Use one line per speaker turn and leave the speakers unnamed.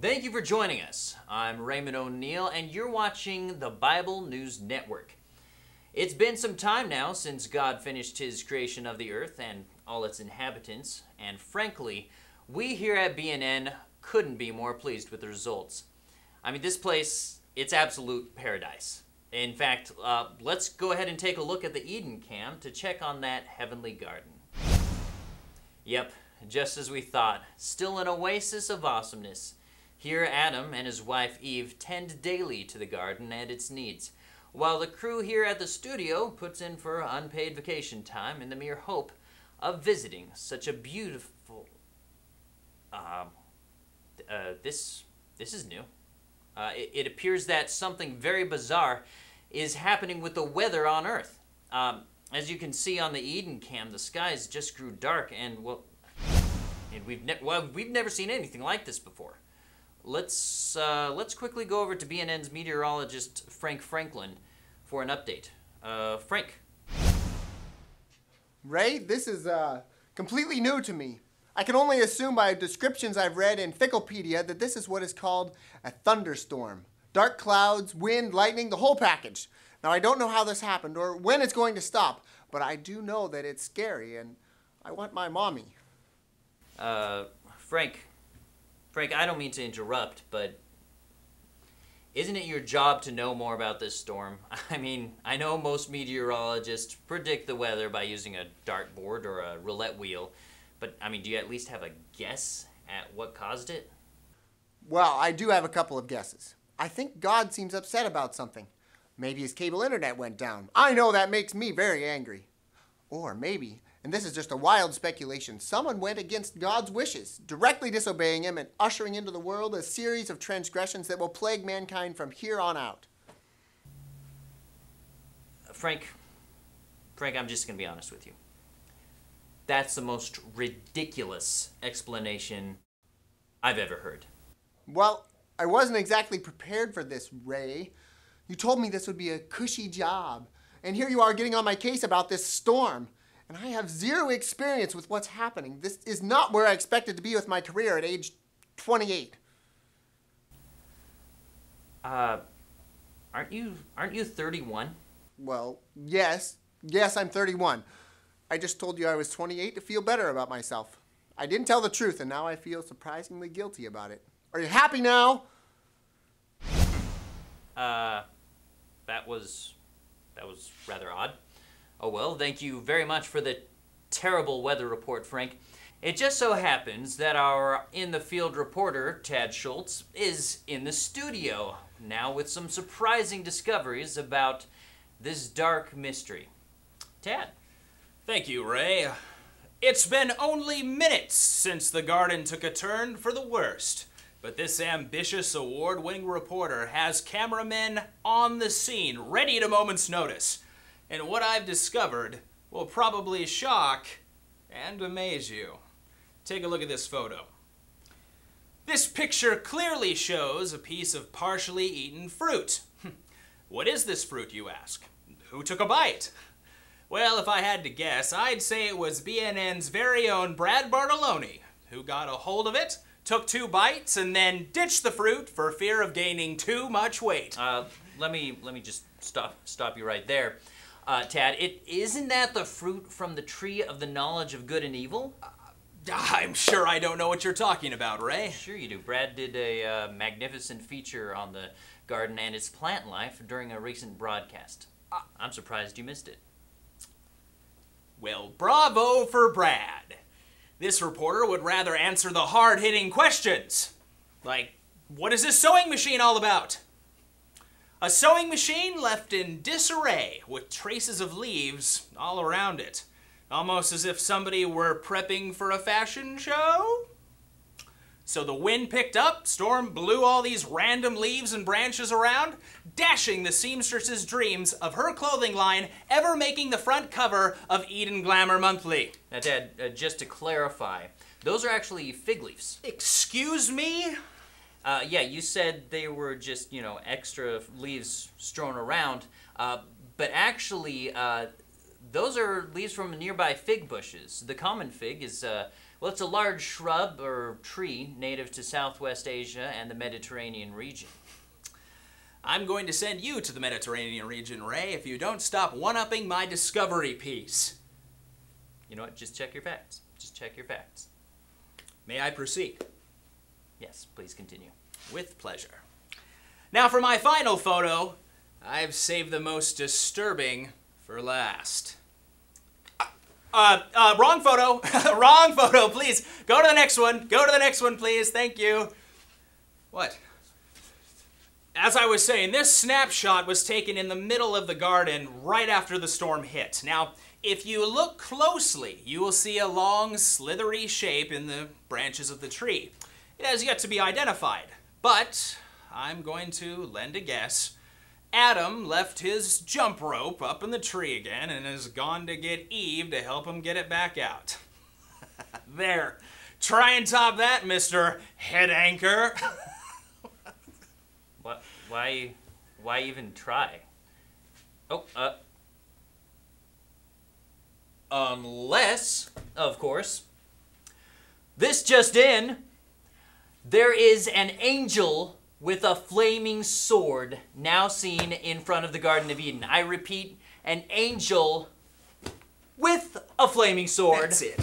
Thank you for joining us. I'm Raymond O'Neill, and you're watching the Bible News Network. It's been some time now since God finished his creation of the earth and all its inhabitants, and frankly, we here at BNN couldn't be more pleased with the results. I mean, this place, it's absolute paradise. In fact, let's go ahead and take a look at the Eden cam to check on that heavenly garden. Yep, just as we thought, still an oasis of awesomeness. Here, Adam and his wife Eve tend daily to the garden and its needs, while the crew here at the studio puts in for unpaid vacation time in the mere hope of visiting such a beautiful... This is new. It appears that something very bizarre is happening with the weather on Earth. As you can see on the Eden cam, the skies just grew dark, and we've never seen anything like this before. Let's quickly go over to BNN's meteorologist Frank Franklin for an update. Frank.
Ray, this is completely new to me. I can only assume by descriptions I've read in Ficklepedia that this is what is called a thunderstorm. Dark clouds, wind, lightning, the whole package. Now, I don't know how this happened or when it's going to stop, but I do know that it's scary and I want my mommy.
Frank, I don't mean to interrupt, but isn't it your job to know more about this storm? I mean, I know most meteorologists predict the weather by using a dartboard or a roulette wheel, but I mean, do you at least have a guess at what caused it?
Well, I do have a couple of guesses. I think God seems upset about something. Maybe his cable internet went down. I know that makes me very angry. Or maybe, and this is just a wild speculation, someone went against God's wishes, directly disobeying him and ushering into the world a series of transgressions that will plague mankind from here on out.
Frank, I'm just going to be honest with you. That's the most ridiculous explanation I've ever heard.
Well, I wasn't exactly prepared for this, Ray. You told me this would be a cushy job, and here you are getting on my case about this storm. And I have zero experience with what's happening. This is not where I expected to be with my career at age 28.
Aren't you 31?
Well, yes, I'm 31. I just told you I was 28 to feel better about myself. I didn't tell the truth, and now I feel surprisingly guilty about it. Are you happy now?
That was rather odd. Oh well, thank you very much for the terrible weather report, Frank. It just so happens that our in-the-field reporter, Tad Schultz, is in the studio now with some surprising discoveries about this dark mystery. Tad.
Thank you, Ray. It's been only minutes since the garden took a turn for the worst, but this ambitious award-winning reporter has cameramen on the scene, ready at a moment's notice. And what I've discovered will probably shock and amaze you. Take a look at this photo. This picture clearly shows a piece of partially eaten fruit. What is this fruit, you ask? Who took a bite? Well, if I had to guess, I'd say it was BNN's very own Brad Bartolone, who got a hold of it, took 2 bites, and then ditched the fruit for fear of gaining too much weight.
Let me just stop you right there. Tad, isn't that the fruit from the tree of the knowledge of good and evil?
I'm sure I don't know what you're talking about, Ray.
Sure you do. Brad did a magnificent feature on the garden and its plant life during a recent broadcast. I'm surprised you missed it.
Well, bravo for Brad. This reporter would rather answer the hard-hitting questions. Like, what is this sewing machine all about? A sewing machine left in disarray with traces of leaves all around it. Almost as if somebody were prepping for a fashion show? So the wind picked up, storm blew all these random leaves and branches around, dashing the seamstress's dreams of her clothing line ever making the front cover of Eden Glamour Monthly.
Now, Dad, just to clarify, those are actually fig leaves.
Excuse me?
Yeah, you said they were just, extra leaves strewn around, but actually, those are leaves from nearby fig bushes. The common fig is Well, it's a large shrub or tree native to Southwest Asia and the Mediterranean region.
I'm going to send you to the Mediterranean region, Ray, if you don't stop one-upping my discovery piece.
You know what? Just check your facts. Just check your facts.
May I proceed?
Yes, please continue.
With pleasure. Now for my final photo, I've saved the most disturbing for last. Wrong photo. Wrong photo, please. Go to the next one. Go to the next one, please. Thank you. What? As I was saying, this snapshot was taken in the middle of the garden right after the storm hit. Now, if you look closely, you will see a long, slithery shape in the branches of the tree. It has yet to be identified, but I'm going to lend a guess. Adam left his jump rope up in the tree again and has gone to get Eve to help him get it back out. There. Try and top that, Mr. Head Anchor.
What? Why even try? Oh, unless, of course, this just in, there is an angel with a flaming sword now seen in front of the Garden of Eden. I repeat, an angel with a flaming sword.
That's it.